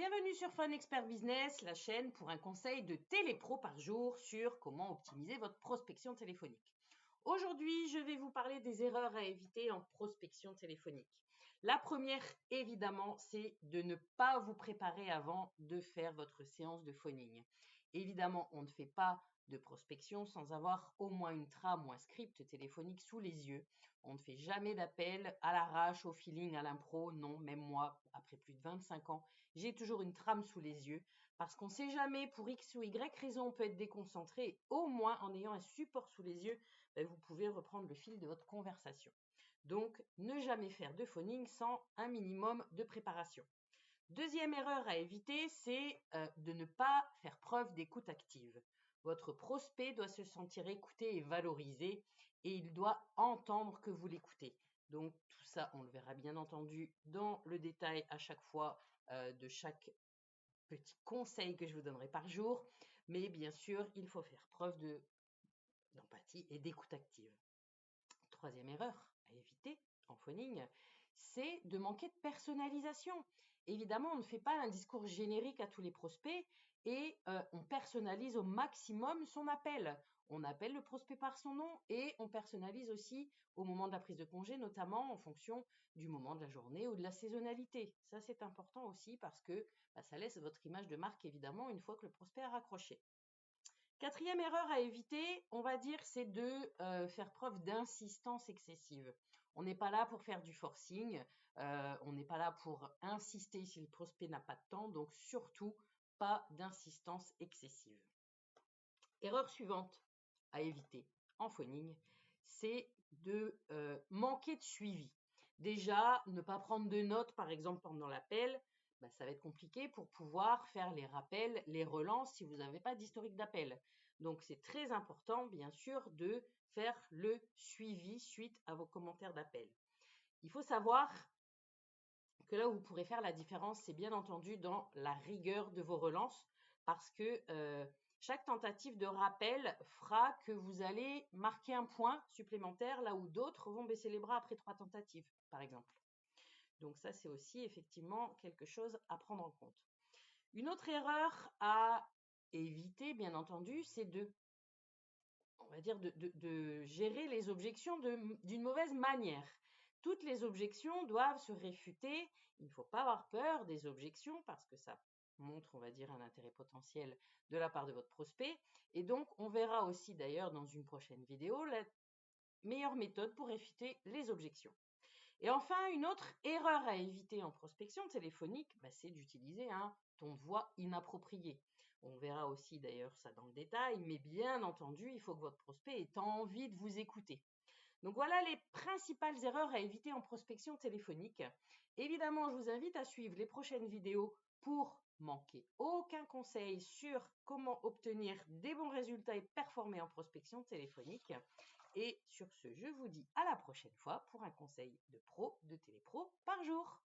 Bienvenue sur Fun Expert Business, la chaîne pour un conseil de télépro par jour sur comment optimiser votre prospection téléphonique. Aujourd'hui, je vais vous parler des erreurs à éviter en prospection téléphonique. La première, évidemment, c'est de ne pas vous préparer avant de faire votre séance de phoning. Évidemment, on ne fait pas de prospection sans avoir au moins une trame ou un script téléphonique sous les yeux. On ne fait jamais d'appel à l'arrache, au feeling, à l'impro. Non, même moi, après plus de 25 ans, j'ai toujours une trame sous les yeux parce qu'on ne sait jamais, pour X ou Y raison, on peut être déconcentré. Au moins, en ayant un support sous les yeux, vous pouvez reprendre le fil de votre conversation. Donc, ne jamais faire de phoning sans un minimum de préparation. Deuxième erreur à éviter, c'est de ne pas faire preuve d'écoute active. Votre prospect doit se sentir écouté et valorisé et il doit entendre que vous l'écoutez. Donc tout ça, on le verra bien entendu dans le détail à chaque fois de chaque petit conseil que je vous donnerai par jour. Mais bien sûr, il faut faire preuve d'empathie et d'écoute active. Troisième erreur à éviter en phoning, c'est de manquer de personnalisation. Évidemment, on ne fait pas un discours générique à tous les prospects et on personnalise au maximum son appel. On appelle le prospect par son nom et on personnalise aussi au moment de la prise de congé, notamment en fonction du moment de la journée ou de la saisonnalité. Ça, c'est important aussi parce que ça laisse votre image de marque, évidemment, une fois que le prospect a raccroché. Quatrième erreur à éviter, on va dire, c'est de faire preuve d'insistance excessive. On n'est pas là pour faire du forcing, on n'est pas là pour insister si le prospect n'a pas de temps, donc surtout pas d'insistance excessive. Erreur suivante à éviter en phoning, c'est de manquer de suivi. Déjà, ne pas prendre de notes, par exemple, pendant l'appel, ça va être compliqué pour pouvoir faire les rappels, les relances si vous n'avez pas d'historique d'appel. Donc, c'est très important, bien sûr, de faire le suivi suite à vos commentaires d'appel. Il faut savoir que là où vous pourrez faire la différence, c'est bien entendu dans la rigueur de vos relances, parce que chaque tentative de rappel fera que vous allez marquer un point supplémentaire là où d'autres vont baisser les bras après 3 tentatives, par exemple. Donc ça, c'est aussi effectivement quelque chose à prendre en compte. Une autre erreur à éviter, bien entendu, c'est on va dire, de gérer les objections d'une mauvaise manière. Toutes les objections doivent se réfuter. Il ne faut pas avoir peur des objections parce que ça montre, on va dire, un intérêt potentiel de la part de votre prospect. Et donc, on verra aussi d'ailleurs dans une prochaine vidéo la meilleure méthode pour réfuter les objections. Et enfin, une autre erreur à éviter en prospection téléphonique, c'est d'utiliser un ton de voix inapproprié. On verra aussi d'ailleurs ça dans le détail, mais bien entendu, il faut que votre prospect ait envie de vous écouter. Donc voilà les principales erreurs à éviter en prospection téléphonique. Évidemment, je vous invite à suivre les prochaines vidéos pour manquer aucun conseil sur comment obtenir des bons résultats et performer en prospection téléphonique. Et sur ce, je vous dis à la prochaine fois pour un conseil de pro, de télépro par jour.